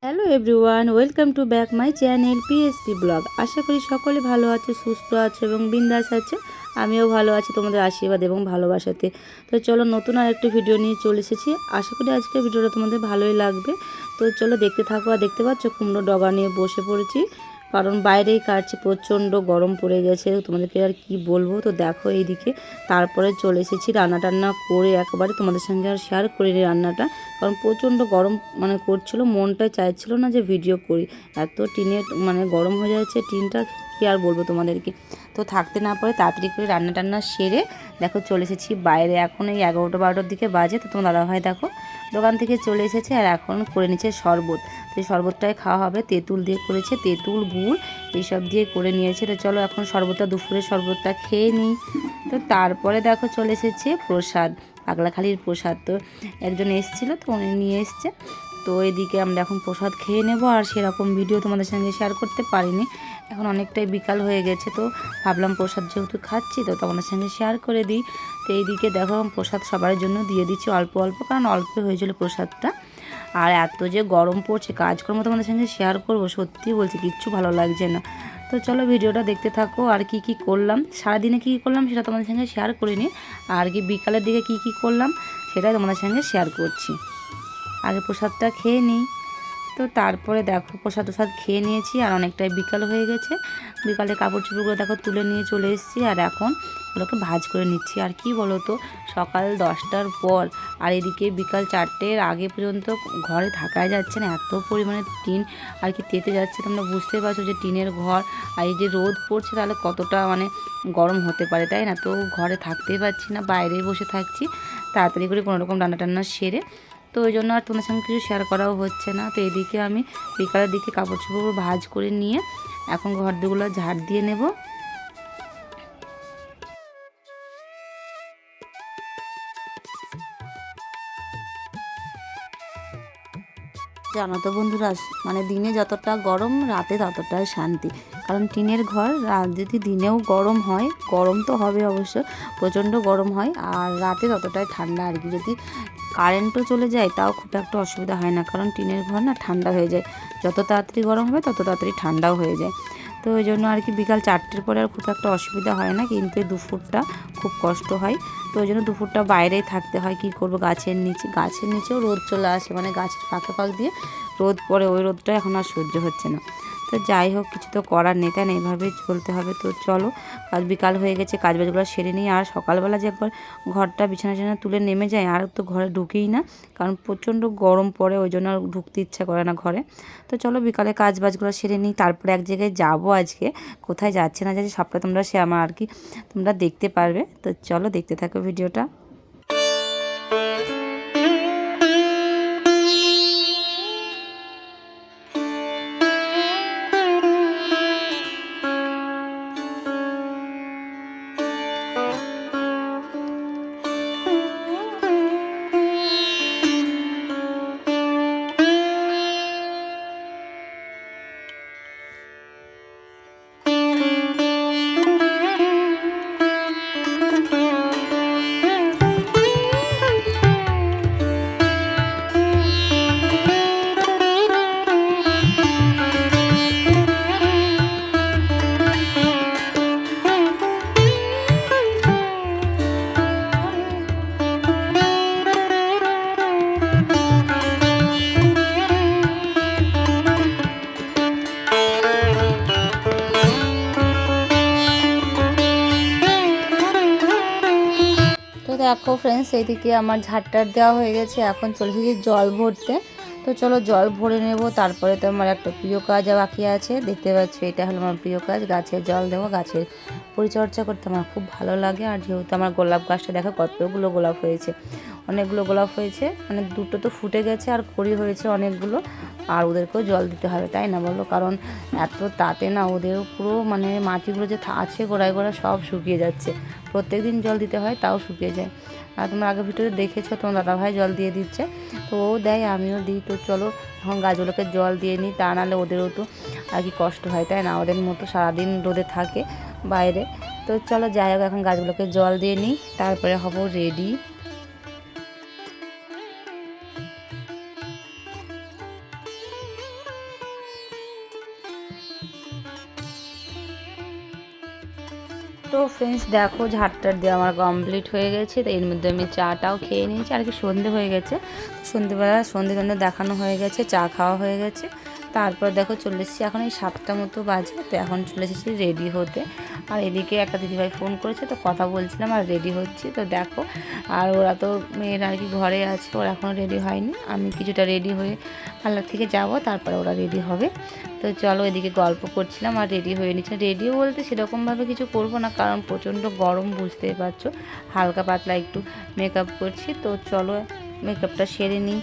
Hello everyone, welcome to back my channel PSP blog. আশা করি সকলে ভালো আছো, সুস্থ আছো এবং বিন্দাস আছো। আমিও ভালো আছি তোমাদের আশীর্বাদ এবং ভালোবাসাতে। তো চলো নতুন আর একটি ভিডিও নিয়ে চলে এসেছি। আশা করি আজকের ভিডিওটা তোমাদের ভালোই লাগবে। তো চলো দেখতে থাকো। আর দেখতে পাচ্ছ কুমড়ো ডগা নিয়ে বসে পড়েছি, কারণ বাইরেই কাটছে, প্রচণ্ড গরম পড়ে গেছে। তোমাদেরকে আর কি বলবো। তো দেখো এইদিকে তারপরে চলে এসেছি রান্না টান্না করে, একবারে তোমাদের সঙ্গে আর শেয়ার করিনি রান্নাটা, কারণ প্রচণ্ড গরম করছিল, মনটাই চাইছিল না যে ভিডিও করি। এত টিনের গরম হয়ে যাচ্ছে টিনটা, কি আর বলবো তোমাদেরকে। তো থাকতে না পারে তাড়াতাড়ি করে রান্না টান্না সেরে দেখো চলে এসেছি বাইরে। এখন এই 11টা 12টার দিকে বাজে। তো তোমার দাদাভাই দেখো দোকান থেকে চলে এসেছে আর এখন করে নিচ্ছে শরবত। তো এই শরবতটাই খাওয়া হবে, তেঁতুল দিয়ে করেছে, তেঁতুল গুড় এইসব দিয়ে করে নিয়েছে। তো চলো এখন শরবতটা, দুপুরের শরবতটা খেয়ে নিই। তো তারপরে দেখো চলে এসেছে প্রসাদ, পাগলাখালির প্রসাদ। তো একজন এসেছিলো, তো উনি নিয়ে এসছে। তো এদিকে আমরা এখন প্রসাদ খেয়ে নেব। আর সেরকম ভিডিও তোমাদের সঙ্গে শেয়ার করতে পারিনি, এখন অনেকটাই বিকাল হয়ে গেছে। তো ভাবলাম প্রসাদ যেহেতু খাচ্ছি তো তোমাদের সঙ্গে শেয়ার করে দিই। তো এইদিকে দেখো প্রসাদ সবার জন্য দিয়ে দিচ্ছি অল্প অল্প, কারণ অল্প হয়েছিল প্রসাদটা। আর এত যে গরম পড়ছে, কাজকর্ম তোমাদের সঙ্গে শেয়ার করব, সত্যি বলছি কিচ্ছু ভালো লাগছে না। তো চলো ভিডিওটা দেখতে থাকো। আর কি কি করলাম সারাদিনে, কী কী করলাম সেটা তোমাদের সঙ্গে শেয়ার করিনি। আর কি বিকালের দিকে কি কি করলাম সেটাই তোমাদের সঙ্গে শেয়ার করছি। আগে প্রসাদটা খেয়ে নিই। তো তারপরে দেখো প্রসাদ খেয়ে নিয়েছি আর অনেকটাই বিকাল হয়ে গেছে। বিকালে কাপড় চোপড়গুলো দেখো তুলে নিয়ে চলে এসেছি আর এখন এগুলোকে ভাঁজ করে নিচ্ছি। আর কি বলো তো, সকাল 10টার পর আর এদিকে বিকাল 4টের আগে পর্যন্ত ঘরে থাকাই যাচ্ছে না, এত পরিমাণে টিন আর কি তেতে যাচ্ছে। তোমরা বুঝতেই পারছো যে টিনের ঘর, আর এই যে রোদ পড়ছে তাহলে কতটা গরম হতে পারে, তাই না? তো ঘরে থাকতেই পারছি না, বাইরেই বসে থাকছি তাড়াতাড়ি করে কোনোরকম রান্না টান্না সেরে। তো ওই জন্য আর তোমার সঙ্গে কিছু শেয়ার করাও হচ্ছে না। তো এদিকে আমি বিকালের দিকে কাপড় চোপড় ভাঁজ করে নিয়ে এখন ঘরগুলো ঝাড় দিয়ে নেব। জানো তো বন্ধুরা, দিনে যতটা গরম রাতে ততটাই শান্তি, কারণ টিনের ঘর যদি দিনেও গরম হয়, গরম তো হবে অবশ্য, প্রচণ্ড গরম হয়, আর রাতে ততটাই ঠান্ডা আর কি। যদি কারেন্টও চলে যায় তাও খুব একটা অসুবিধা হয় না, কারণ টিনের ঘর না ঠান্ডা হয়ে যায়, যত তাড়াতাড়ি গরম হবে তত তাড়াতাড়ি ঠান্ডাও হয়ে যায়। তো ওই জন্য আর কি বিকাল 4টের পরে আর খুব একটা অসুবিধা হয় না, কিন্তু দুপুরটা খুব কষ্ট হয়। তো ওই জন্য দুপুরটা বাইরেই থাকতে হয়। কি করব, গাছের নিচেও রোদ চলে আসে, গাছের ফাঁক দিয়ে রোদ পড়ে, ওই রোদটা এখন আর সহ্য হচ্ছে না। তো যাই হোক, কিছু তো করার নেই, তাই না, এইভাবেই চলতে হবে। তো চলো বিকাল হয়ে গেছে, কাজবাজগুলো সেরে নিই। আর সকালবেলা যে একবার ঘরটা বিছানা তুলে নেমে যায় আর তো ঘরে ঢুকেই না, কারণ প্রচণ্ড গরম পড়ে, ওই জন্য আর ঢুকতে ইচ্ছা করে না ঘরে। তো চলো বিকালে কাজবাজগুলো সেরে নিই, তারপরে এক জায়গায় যাবো আজকে। কোথায় যাচ্ছে না যাচ্ছে সবটা তোমরা আমার আর কি তোমরা দেখতে পারবে। তো চলো দেখতে থাকো ভিডিওটা। দেখো ফ্রেন্ডস, এইদিকে আমার ঝাড়টার দেওয়া হয়ে গেছে, এখন চলে এসেছি জল ভরতে। তো চলো জল ভরে নেব, তারপরে তো আমার একটা প্রিয় কাজ বাকি আছে। দেখতে পাচ্ছ, এটা হলো আমার প্রিয় কাজ, গাছে জল দেবো। গাছের পরিচর্যা করতে আমার খুব ভালো লাগে। আর যেহেতু আমার গোলাপ গাছটা দেখো কতগুলো গোলাপ হয়েছে, অনেকগুলো গোলাপ হয়েছে, মানে দুটো তো ফুটে গেছে আর কড়ি হয়েছে অনেকগুলো। আর ওদেরকেও জল দিতে হবে, তাই না বলো? কারণ এত তাতে না ওদের পুরো মানে মাটিগুলো যে আছে গোড়ায় গোড়ায় সব শুকিয়ে যাচ্ছে। প্রত্যেক দিন জল দিতে হয়, তাও শুকিয়ে যায়। আর তোমরা আগের ভিডিওতে দেখেছো তোমার দাদাভাই জল দিয়ে দিচ্ছে, তো ও দেয় আমিও দিই। তো চলো এখন গাছগুলোকে জল দিয়ে নিই, তা নাহলে ওদেরও তো আর কি কষ্ট হয়, তাই না? ওদের মতো সারাদিন রোদে থাকে বাইরে। তো চলো যাই হোক, এখন গাছগুলোকে জল দিয়ে নিই, তারপরে হব রেডি। তো ফ্রেন্ডস দেখো, ঝাড়টার দিয়ে আমার কমপ্লিট হয়ে গেছে। তো এর মধ্যে আমি চাটাও খেয়ে নিয়েছি, আর কি সন্ধে হয়ে গেছে। সন্ধেবেলা সন্ধে দেখানো হয়ে গেছে, চা খাওয়া হয়ে গেছে। তারপর দেখো চলে এসেছি, এখন এই 7টা মতো বাজে। তো এখন চলে এসেছি রেডি হতে। আর এদিকে একটা দিদিভাই ফোন করেছে, তো কথা বলছিলাম আর রেডি হচ্ছি। তো দেখো, আর ওরা তো মেয়েরা আর কি ঘরে আছে, ওরা এখনও রেডি হয়নি। আমি কিছুটা রেডি হয়ে পার্লার থেকে যাব, তারপরে ওরা রেডি হবে। তো চলো এদিকে গল্প করছিলাম আর রেডি হয়ে নিচ্ছি। রেডিও বলতে সেরকমভাবে কিছু করবো না, কারণ প্রচণ্ড গরম, বুঝতেই পারছো। হালকা পাতলা একটু মেকআপ করছি। তো চলো মেকআপটা সেরে নিই।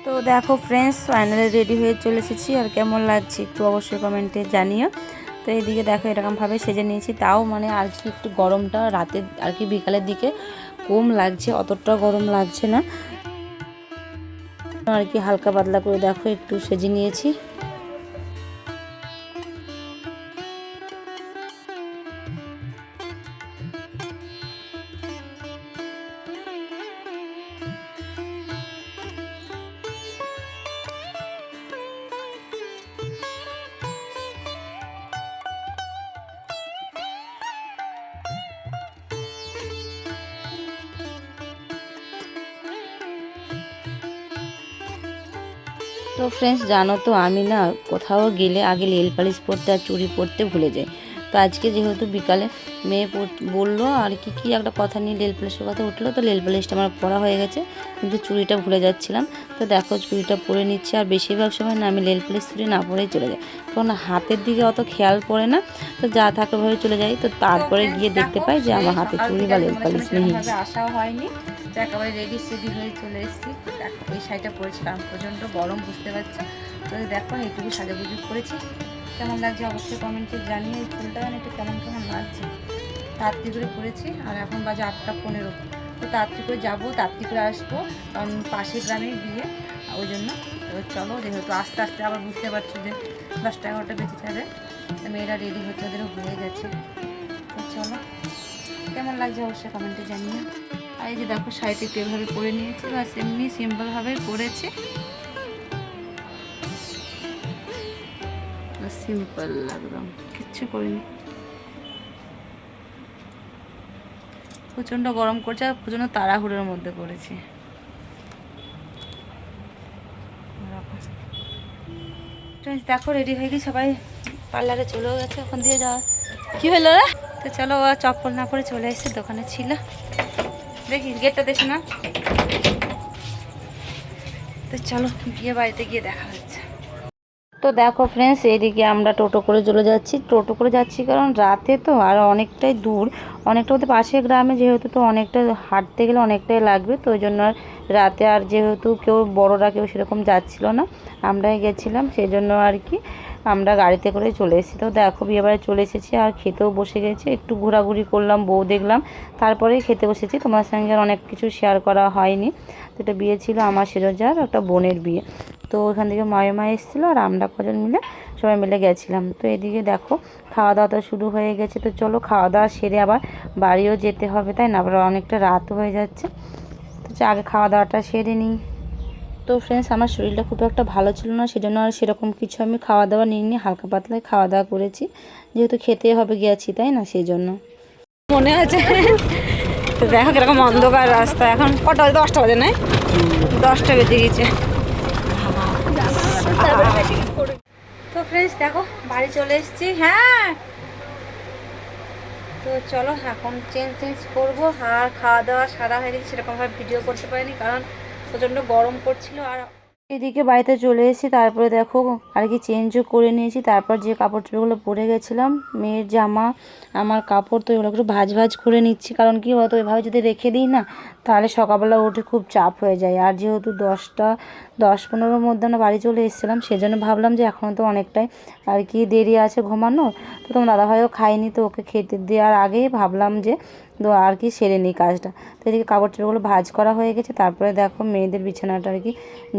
তো দেখো ফ্রেন্ডস, ফাইনালি রেডি হয়ে চলে এসেছি। আর কেমন লাগছে একটু অবশ্যই কমেন্টে জানিও। তো এইদিকে দেখো এরকমভাবে সেজে নিয়েছি, তাও মানে আর কি একটু গরমটা রাতে আর কি বিকালের দিকে কম লাগছে, অতটা গরম লাগছে না আর কি। হালকা পাতলা করে দেখো একটু সেজে নিয়েছি। তো ফ্রেন্ডস জানো তো, আমি না কোথাও গেলে আগে নেল পালিশ পরতে আর চুড়ি পরতে ভুলে যাই। তো আজকে যেহেতু বিকালে মেয়ে বললো আর কি কী একটা কথা নিয়ে নেল পালিশের কথা উঠলো, তো নেল পালিশটা আমার পরা হয়ে গেছে, কিন্তু চুড়িটা ভুলে যাচ্ছিলাম। তো দেখো চুড়িটা পরে নিচ্ছে। আর বেশিরভাগ সময় না আমি নেল পালিশ চুড়ি না পরেই চলে যাই, কারণ হাতের দিকে অত খেয়াল পড়ে না, তো যা থাকে ওভাবে চলে যাই। তো তারপরে গিয়ে দেখতে পাই যে আমার হাতে চুড়ি বা নেল পালিশ নেই। আসাও হয়নি, তো একেবারে রেডি সেডি হয়ে চলে এসেছি। এই শাড়িটা পরেছিলাম, প্রচণ্ড গরম, বুঝতে পারছি। তো দেখো এইটুকু সাজাগুজু করেছি, কেমন লাগছে অবশ্যই কমেন্টে জানিয়ে। এই ফুলটা মানে একটু কেমন কেমন লাগছে। তাড়াতাড়ি করে করেছি, আর এখন বাজে 8টা 15। তো তাড়াতাড়ি করে যাবো, তাড়াতাড়ি করে আসবো, কারণ পাশের গ্রামে বিয়ে, ওই জন্য। তো চলো, যেহেতু আস্তে আস্তে আবার বুঝতে পারছো যে 10টা 11টা বেজে যাবে। মেয়েরা রেডি হচ্ছে, ওদেরও হয়ে গেছে। তো চলো, কেমন লাগছে অবশ্যই কমেন্টে জানিয়ে। আর এই যে দেখো শাড়িটি একটু এভাবে পরে নিয়েছি, বা এমনি সিম্পলভাবে পরেছি, সিম্পল একদম, কিচ্ছু করিনি। প্রচণ্ড গরম করছে আর প্রচণ্ড তাড়াহুড়োর মধ্যে পড়েছি। ফ্রেন্ডস দেখো রেডি হয়ে গিয়ে সবাই পার্লারে চলেও গেছে, ওখান দিয়ে যাওয়া কী হলো রে। তো চলো ও চপ্পল না পরে চলে এসেছে, দোকানে ছিল। দেখি গেটটা দেখি না। তো চলো গিয়ে বাড়িতে গিয়ে দেখা হচ্ছে। তো দেখো ফ্রেন্ডস এইদিকে আমরা টোটো করে চলে যাচ্ছি। টোটো করে যাচ্ছি কারণ রাতে তো আর অনেকটাই দূর, অনেকটা বলতে পাশের গ্রামে যেহেতু, তো অনেকটা হাঁটতে গেলে অনেকটাই লাগবে। তো ওই জন্য আর রাতে আর যেহেতু কেউ বড়রা কেউ সেরকম যাচ্ছিল না, আমরাই গেছিলাম, সেই জন্য আর কি আমরা গাড়িতে করে চলে এসেছি। তো দেখো বিয়েবাড়ি চলে এসেছি আর খেতেও বসে গেছি, একটু ঘোরাঘুরি করলাম, বউ দেখলাম, তারপরেই খেতে বসেছি। তোমার সঙ্গে আর অনেক কিছু শেয়ার করা হয়নি। তো এটা বিয়ে ছিল আমার সেরোজার একটা বোনের বিয়ে। তো ওখান থেকে মা এসেছিলো আর আমরা কজন মিলে সবাই মিলে গেছিলাম। তো এদিকে দেখো খাওয়া দাওয়া তো শুরু হয়ে গেছে। তো চলো খাওয়া দাওয়া সেরে আবার বাড়িও যেতে হবে, তাই না, আবার অনেকটা রাত হয়ে যাচ্ছে। তো আগে খাওয়া দাওয়াটা সেরে নিই। তো ফ্রেন্ডস আমার শরীরটা খুব একটা ভালো ছিল না, সেজন্য আর সেরকম কিছু আমি খাওয়া দাওয়া নিইনি, হালকা পাতলায় খাওয়া দাওয়া করেছি, যেহেতু খেতে হবে গেছি, তাই না, সেই জন্য। মনে আছে। তো দেখো কিরকম অন্ধকার রাস্তা, এখন কটা বাজে? 10টা বাজে, নাই 10টা বেজে গেছে। তো ফ্রেন্ডস দেখো বাড়ি চলে এসেছি। হ্যাঁ তো চলো এখন চেঞ্জ করবো, আর খাওয়া দাওয়া সারা হয়ে গেছে, সেরকমভাবে ভিডিও করতে পারিনি কারণ প্রচণ্ড গরম করছিল। আর এদিকে বাড়িতে চলে এসেছি, তারপরে দেখো আর কি চেঞ্জও করে নিয়েছি। তারপর যে কাপড় চোপড়গুলো পরে গেছিলাম, মেয়ের জামা আমার কাপড়, তো এগুলো একটু ভাজ করে নিচ্ছি। কারণ কি বলতো ওইভাবে যদি রেখে দিই না, তাহলে সকালবেলা উঠে খুব চাপ হয়ে যায়। আর যেহেতু 10-15 মধ্যে আমরা বাড়ি চলে এসেছিলাম, সেজন্য ভাবলাম যে এখনও তো অনেকটাই আর কি দেরি আছে ঘুমানো। তো তোমার দাদাভাইও খায়নি, তো ওকে খেতে দেওয়ার আগেই ভাবলাম যে তো আর কি সেরে নিই কাজটা। তো এদিকে কাপড় চোপড়গুলো ভাজ করা হয়ে গেছে। তারপরে দেখো মেয়েদের বিছানাটা আর কি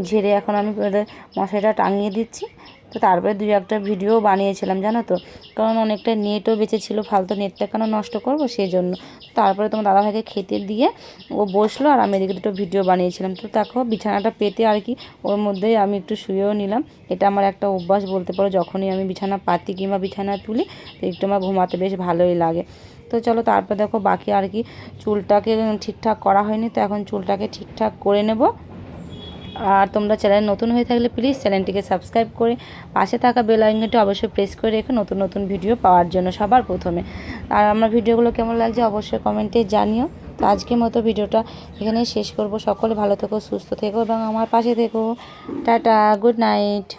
ঝেড়ে এখন আমি ওদের মশারিটা টাঙিয়ে দিচ্ছি। তো তারপরে 2-1টা ভিডিও বানিয়েছিলাম জানো তো, কারণ অনেকটা নেটও বেঁচেছিলো, ফালতু নেটটা কেন নষ্ট করবো, সেই জন্য। তারপরে তোমার দাদাভাইকে খেতে দিয়ে ও বসলো আর আমি এদিকে 2টো ভিডিও বানিয়েছিলাম। তো দেখো বিছানাটা পেতে আর কি ওর মধ্যেই আমি একটু শুয়েও নিলাম। এটা আমার একটা অভ্যাস বলতে পারো, যখনই আমি বিছানা পাতি কিংবা বিছানা তুলি তো একটু আমার ঘুমাতে বেশ ভালোই লাগে। তো চলো তারপর দেখো বাকি আর কি চুলটাকে ঠিকঠাক করা হয়নি, তো এখন চুলটাকে ঠিকঠাক করে নেব। আর তোমরা চ্যানেল নতুন হয়ে থাকলে প্লিজ চ্যানেলটিকে সাবস্ক্রাইব করে পাশে থাকা বেল আইকনটি অবশ্যই প্রেস করে রেখো নতুন ভিডিও পাওয়ার জন্য সবার প্রথমে। আর আমার ভিডিওগুলো কেমন লাগছে অবশ্যই কমেন্টে জানিও। তো আজকের মতো ভিডিওটা এখানেই শেষ করব। সকলে ভালো থেকো, সুস্থ থেকো এবং আমার পাশে থেকো। Tata, good night.